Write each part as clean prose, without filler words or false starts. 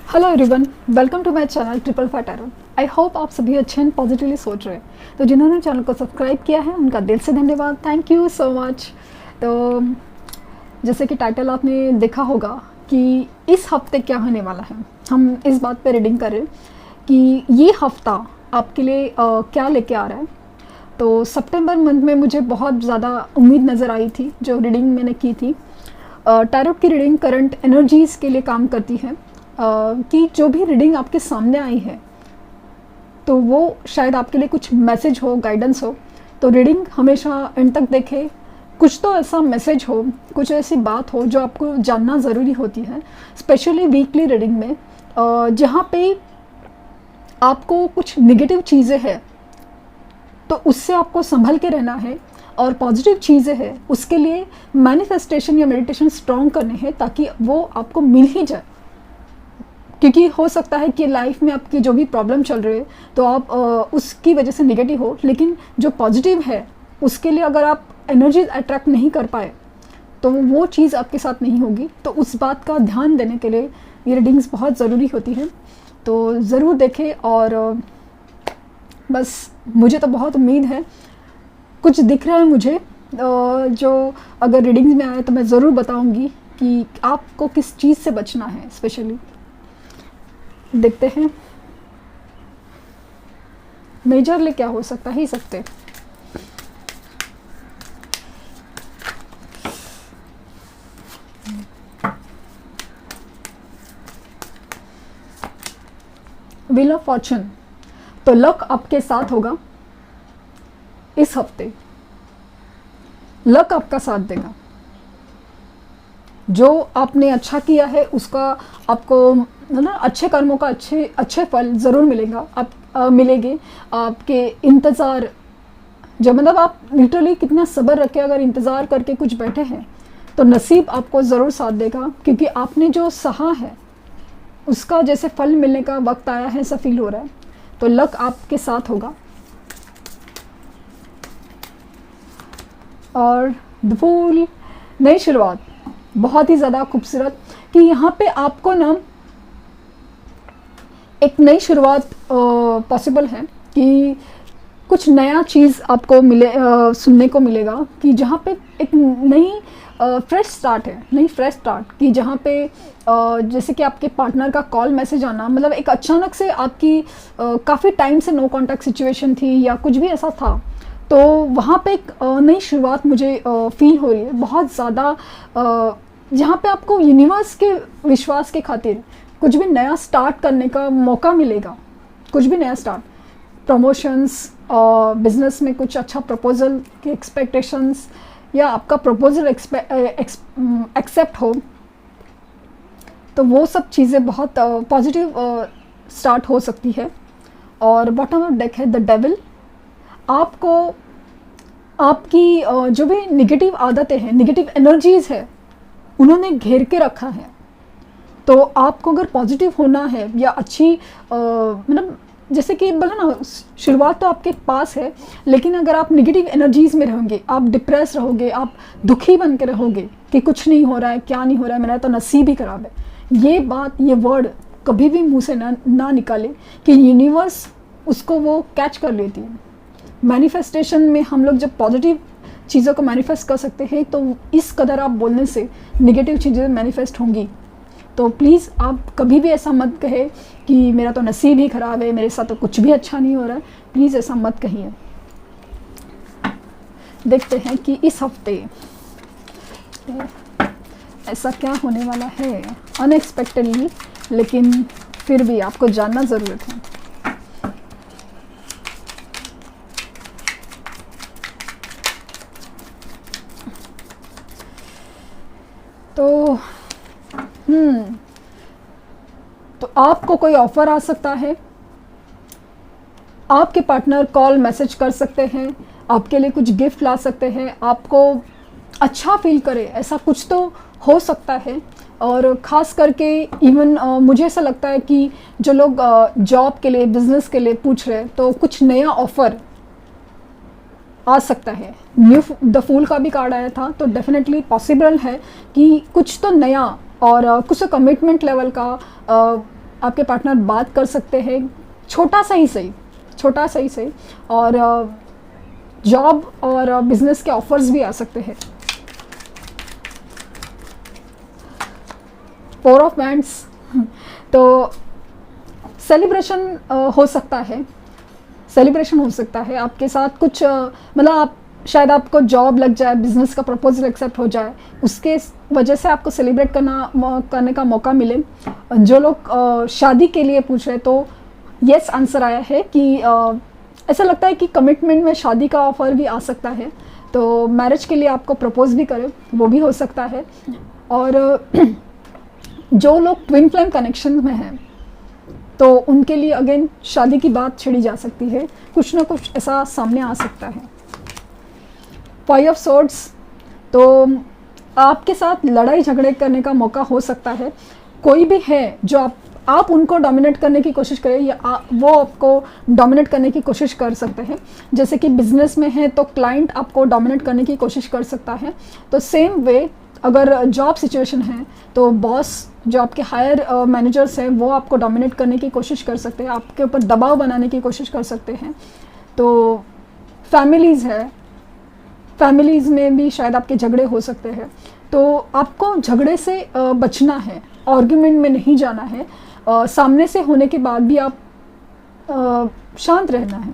Hello everyone, welcome to my channel triple five tarot. I hope आप सभी अच्छे and positively सोच रहे हैं। तो जिन्होंने चैनल को सब्सक्राइब किया है उनका दिल से धन्यवाद, थैंक यू सो मच। तो जैसे कि टाइटल आपने देखा होगा कि इस हफ्ते क्या होने वाला है, हम इस बात पे रीडिंग कर रहे हैं कि ये हफ्ता आपके लिए क्या लेके आ रहा है। तो सितंबर मंथ में मुझे बहुत ज़्यादा उम्मीद नज़र आई थी जो रीडिंग मैंने की थी। टैरोट की रीडिंग करंट एनर्जीज़ के लिए काम करती है कि जो भी रीडिंग आपके सामने आई है तो वो शायद आपके लिए कुछ मैसेज हो, गाइडेंस हो। तो रीडिंग हमेशा एंड तक देखें, कुछ तो ऐसा मैसेज हो, कुछ ऐसी बात हो जो आपको जानना ज़रूरी होती है, स्पेशली वीकली रीडिंग में जहाँ पे आपको कुछ नेगेटिव चीज़ें हैं तो उससे आपको संभल के रहना है, और पॉजिटिव चीज़ें हैं उसके लिए मैनिफेस्टेशन या मेडिटेशन स्ट्रॉन्ग करने हैं ताकि वो आपको मिल ही जाए। क्योंकि हो सकता है कि लाइफ में आपकी जो भी प्रॉब्लम चल रही है तो आप उसकी वजह से नेगेटिव हो, लेकिन जो पॉजिटिव है उसके लिए अगर आप एनर्जी अट्रैक्ट नहीं कर पाए तो वो चीज़ आपके साथ नहीं होगी। तो उस बात का ध्यान देने के लिए ये रीडिंग्स बहुत ज़रूरी होती है। तो ज़रूर देखें, और बस मुझे तो बहुत उम्मीद है, कुछ दिख रहा है मुझे जो अगर रीडिंग्स में आए तो मैं ज़रूर बताऊंगी कि आपको किस चीज़ से बचना है। स्पेशली देखते हैं मेजरली क्या हो सकता है इस हफ्ते। व्हील ऑफ फॉर्चून, तो लक आपके साथ होगा इस हफ्ते। लक आपका साथ देगा, जो आपने अच्छा किया है उसका आपको ना अच्छे कर्मों का अच्छे फल ज़रूर मिलेगा। आप मिलेंगे। आपके इंतज़ार जो मतलब आप लिटरली कितना सब्र रखे अगर इंतज़ार करके कुछ बैठे हैं तो नसीब आपको ज़रूर साथ देगा, क्योंकि आपने जो सहा है उसका जैसे फल मिलने का वक्त आया है ऐसा फील हो रहा है। तो लक आपके साथ होगा। और द फूल, नई शुरुआत, बहुत ही ज़्यादा खूबसूरत कि यहाँ पे आपको ना एक नई शुरुआत पॉसिबल है कि कुछ नया चीज़ आपको मिले, सुनने को मिलेगा कि जहाँ पे एक नई फ्रेश स्टार्ट है, नई फ्रेश स्टार्ट कि जहाँ पे जैसे कि आपके पार्टनर का कॉल मैसेज आना, मतलब एक अचानक से आपकी काफ़ी टाइम से नो कांटेक्ट सिचुएशन थी या कुछ भी ऐसा था, तो वहाँ पे एक नई शुरुआत मुझे फील हो रही है बहुत ज़्यादा, जहाँ पे आपको यूनिवर्स के विश्वास के खातिर कुछ भी नया स्टार्ट करने का मौका मिलेगा। कुछ भी नया स्टार्ट, प्रमोशंस, बिजनेस में कुछ अच्छा प्रपोजल के एक्सपेक्टेशंस, या आपका प्रपोजल एक्सेप्ट हो, तो वो सब चीज़ें बहुत पॉजिटिव स्टार्ट हो सकती है। और बॉटम ऑफ डेक है द डेविल। आपको आपकी जो भी नेगेटिव आदतें हैं, नेगेटिव एनर्जीज़ है, उन्होंने घेर के रखा है। तो आपको अगर पॉजिटिव होना है या अच्छी मतलब जैसे कि बोला ना, शुरुआत तो आपके पास है, लेकिन अगर आप नेगेटिव एनर्जीज़ में रहोगे, आप डिप्रेस रहोगे, आप दुखी बन के रहोगे कि कुछ नहीं हो रहा है, क्या नहीं हो रहा है, मेरा तो नसीब ही खराब है, ये बात, ये वर्ड कभी भी मुंह से ना निकाले कि यूनिवर्स उसको वो कैच कर लेती है। मैनिफेस्टेशन में हम लोग जब पॉजिटिव चीज़ों को मैनिफेस्ट कर सकते हैं तो इस कदर आप बोलने से नेगेटिव चीज़ें मैनिफेस्ट होंगी। तो प्लीज़ आप कभी भी ऐसा मत कहे कि मेरा तो नसीब ही ख़राब है, मेरे साथ तो कुछ भी अच्छा नहीं हो रहा है। प्लीज़ ऐसा मत कहिए। देखते हैं कि इस हफ्ते ऐसा क्या होने वाला है अनएक्सपेक्टेडली, लेकिन फिर भी आपको जानना ज़रूरत है। तो आपको कोई ऑफ़र आ सकता है, आपके पार्टनर कॉल मैसेज कर सकते हैं, आपके लिए कुछ गिफ्ट ला सकते हैं, आपको अच्छा फील करे, ऐसा कुछ तो हो सकता है। और ख़ास करके इवन मुझे ऐसा लगता है कि जो लोग जॉब के लिए, बिज़नेस के लिए पूछ रहे हैं, तो कुछ नया ऑफ़र आ सकता है। न्यू द फूल का भी कार्ड आया था, तो डेफिनेटली पॉसिबल है कि कुछ तो नया और कुछ तो कमिटमेंट लेवल का आपके पार्टनर बात कर सकते हैं, छोटा सा ही सही, और जॉब और बिजनेस के ऑफर्स भी आ सकते हैं। 4 ऑफ वैंड्स, तो सेलिब्रेशन हो सकता है आपके साथ कुछ, मतलब आप शायद आपको जॉब लग जाए, बिजनेस का प्रपोजल एक्सेप्ट हो जाए, उसके वजह से आपको सेलिब्रेट करने का मौका मिले। जो लोग शादी के लिए पूछ रहे तो यस आंसर आया है कि ऐसा लगता है कि कमिटमेंट में शादी का ऑफर भी आ सकता है, तो मैरिज के लिए आपको प्रपोज भी करे, वो भी हो सकता है। और जो लोग ट्विन फ्लेम कनेक्शन में हैं तो उनके लिए अगेन शादी की बात छिड़ी जा सकती है, कुछ ना कुछ ऐसा सामने आ सकता है। 5 ऑफ सोर्ड्स, तो आपके साथ लड़ाई झगड़े करने का मौका हो सकता है। कोई भी है जो आप उनको डोमिनेट करने की कोशिश करें या वो आपको डोमिनेट करने की कोशिश कर सकते हैं। जैसे कि बिजनेस में है तो क्लाइंट आपको डोमिनेट करने की कोशिश कर सकता है, तो सेम वे अगर जॉब सिचुएशन है तो बॉस जो आपके हायर मैनेजर्स हैं वो आपको डोमिनेट करने की कोशिश कर सकते हैं, आपके ऊपर दबाव बनाने की कोशिश कर सकते हैं। तो फैमिलीज़ में भी शायद आपके झगड़े हो सकते हैं, तो आपको झगड़े से बचना है, आर्ग्यूमेंट में नहीं जाना है। सामने से होने के बाद भी आप शांत रहना है।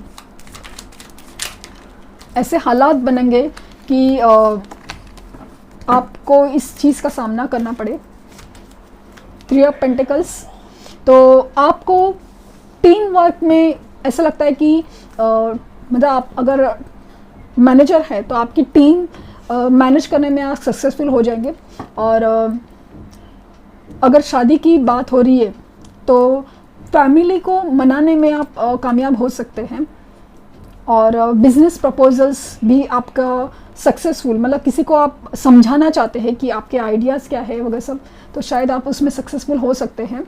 ऐसे हालात बनेंगे कि आपको इस चीज़ का सामना करना पड़े। 3 ऑफ पेंटिकल्स, तो आपको टीम वर्क में ऐसा लगता है कि मतलब आप अगर मैनेजर है तो आपकी टीम मैनेज करने में आप सक्सेसफुल हो जाएंगे। और अगर शादी की बात हो रही है तो फैमिली को मनाने में आप कामयाब हो सकते हैं। और बिजनेस प्रपोजल्स भी आपका सक्सेसफुल, मतलब किसी को आप समझाना चाहते हैं कि आपके आइडियाज़ क्या है वगैरह सब, तो शायद आप उसमें सक्सेसफुल हो सकते हैं।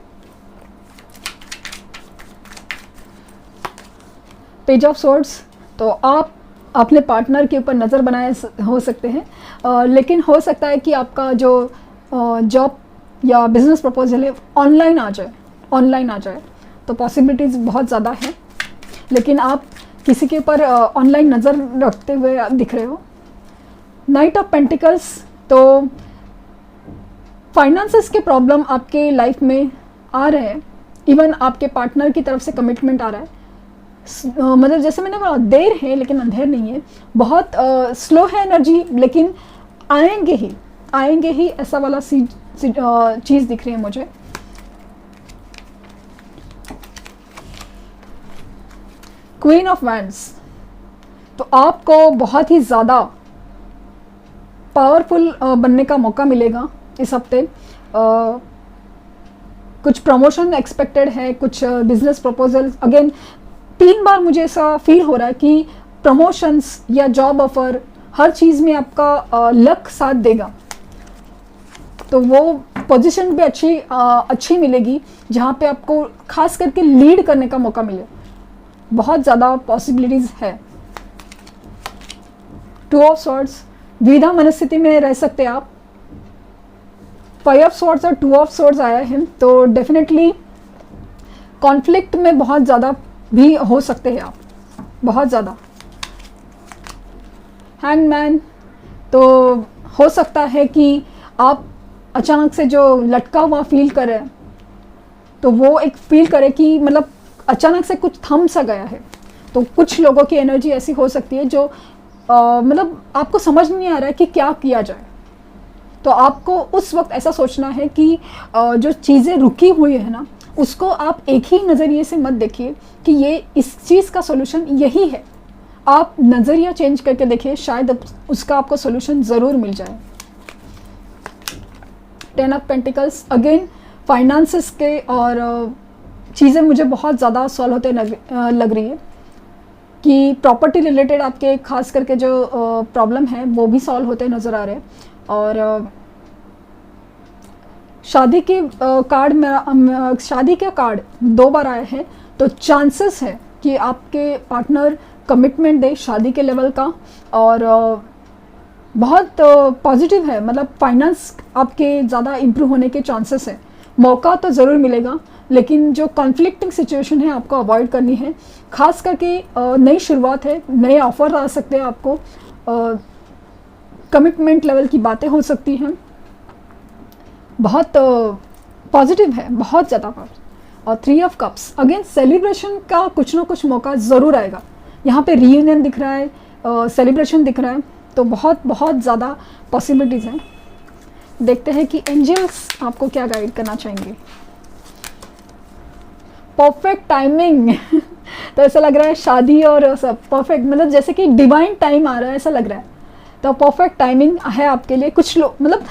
पेज ऑफ सोर्ड्स, तो आप अपने पार्टनर के ऊपर नज़र बनाए हो सकते हैं, लेकिन हो सकता है कि आपका जो जॉब या बिजनेस प्रपोजल है ऑनलाइन आ जाए, तो पॉसिबिलिटीज़ बहुत ज़्यादा है, लेकिन आप किसी के ऊपर ऑनलाइन नज़र रखते हुए दिख रहे हो। नाइट ऑफ पेंटिकल्स, तो फाइनेंसेस के प्रॉब्लम आपके लाइफ में आ रहे हैं, इवन आपके पार्टनर की तरफ से कमिटमेंट आ रहा है। मतलब जैसे मैंने बोला देर है लेकिन अंधेर नहीं है, बहुत स्लो है एनर्जी, लेकिन आएंगे ही ऐसा वाला चीज़ दिख रही है मुझे। क्वीन ऑफ वैंड्स, तो आपको बहुत ही ज़्यादा पावरफुल बनने का मौका मिलेगा इस हफ्ते। कुछ प्रमोशन एक्सपेक्टेड है, कुछ बिजनेस प्रपोजल, अगेन 3 बार मुझे ऐसा फील हो रहा है कि प्रमोशंस या जॉब ऑफर हर चीज़ में आपका लक साथ देगा, तो वो पोजीशन भी अच्छी मिलेगी जहाँ पे आपको खास करके लीड करने का मौका मिले, बहुत ज़्यादा पॉसिबिलिटीज़ है। 2 ऑफ सॉर्ड्स, द्विधा मनस्थिति में रह सकते हैं आप। 5 ऑफ सॉर्ड्स और 2 ऑफ सॉर्ड्स आया है, तो डेफिनेटली कॉन्फ्लिक्ट में बहुत ज़्यादा भी हो सकते हैं आप, बहुत ज़्यादा। हैंगमैन, तो हो सकता है कि आप अचानक से जो लटका हुआ फील करें, तो वो एक फील करे कि मतलब अचानक से कुछ थम सा गया है। तो कुछ लोगों की एनर्जी ऐसी हो सकती है जो मतलब आपको समझ नहीं आ रहा है कि क्या किया जाए, तो आपको उस वक्त ऐसा सोचना है कि जो चीज़ें रुकी हुई है ना, उसको आप एक ही नज़रिए से मत देखिए कि ये इस चीज़ का सोल्यूशन यही है। आप नज़रिया चेंज करके देखिए, शायद उसका आपको सोल्यूशन ज़रूर मिल जाए। 10 ऑफ पेंटिकल्स, अगेन फाइनेंसेस के और चीज़ें मुझे बहुत ज़्यादा सॉल्व होते लग रही है कि प्रॉपर्टी रिलेटेड आपके खास करके जो प्रॉब्लम है वो भी सॉल्व होते नज़र आ रहे हैं। और शादी के कार्ड 2 बार आए हैं, तो चांसेस है कि आपके पार्टनर कमिटमेंट दे शादी के लेवल का, और बहुत पॉजिटिव है, मतलब फाइनेंस आपके ज़्यादा इम्प्रूव होने के चांसेस है। मौका तो ज़रूर मिलेगा, लेकिन जो कॉन्फ्लिक्टिंग सिचुएशन है आपको अवॉइड करनी है। खास करके नई शुरुआत है, नए ऑफर आ सकते हैं आपको, कमिटमेंट लेवल की बातें हो सकती हैं। बहुत पॉजिटिव है, बहुत ज़्यादा पॉजिटिव। और 3 ऑफ कप्स अगेन सेलिब्रेशन का कुछ ना कुछ मौका ज़रूर आएगा। यहाँ पे रीयूनियन दिख रहा है, सेलिब्रेशन दिख रहा है, तो बहुत बहुत ज़्यादा पॉसिबिलिटीज़ हैं। देखते हैं कि एंजल्स आपको क्या गाइड करना चाहेंगे। परफेक्ट टाइमिंग तो ऐसा लग रहा है शादी और सब परफेक्ट, मतलब जैसे कि डिवाइन टाइम आ रहा है ऐसा लग रहा है। तो परफेक्ट टाइमिंग है आपके लिए। कुछ लोग, मतलब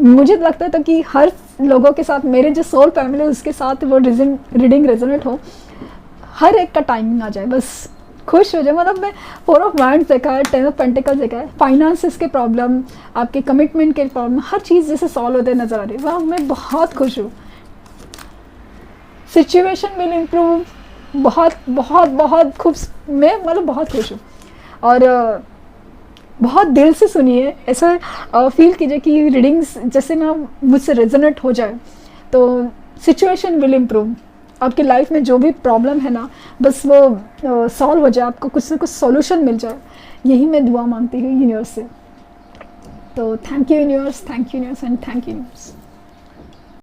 मुझे लगता था कि हर लोगों के साथ, मेरे जो सोल फैमिली है उसके साथ वो रीडिंग रेजोनेट हो, हर एक का टाइमिंग आ जाए, बस खुश हो जाए। मतलब मैं 4 ऑफ वांड्स देखा है, 10 ऑफ पेंटिकल्स देखा है, फाइनेंसेस के प्रॉब्लम, आपके कमिटमेंट के प्रॉब्लम, हर चीज़ जैसे सॉल्व होते नजर आ रही है। वाह, मैं बहुत खुश हूँ। सिचुएशन विल इम्प्रूव, बहुत बहुत बहुत खूब, मैं मतलब बहुत खुश हूँ। और बहुत दिल से सुनिए, ऐसा फील कीजिए कि रीडिंग्स जैसे ना मुझसे रेजोनेट हो जाए, तो सिचुएशन विल इम्प्रूव। आपकी लाइफ में जो भी प्रॉब्लम है ना, बस वो सॉल्व हो जाए, आपको कुछ ना कुछ सॉल्यूशन मिल जाए, यही मैं दुआ मांगती हूँ यूनिवर्स से। तो thank you universe, thank you universe and thank you universe.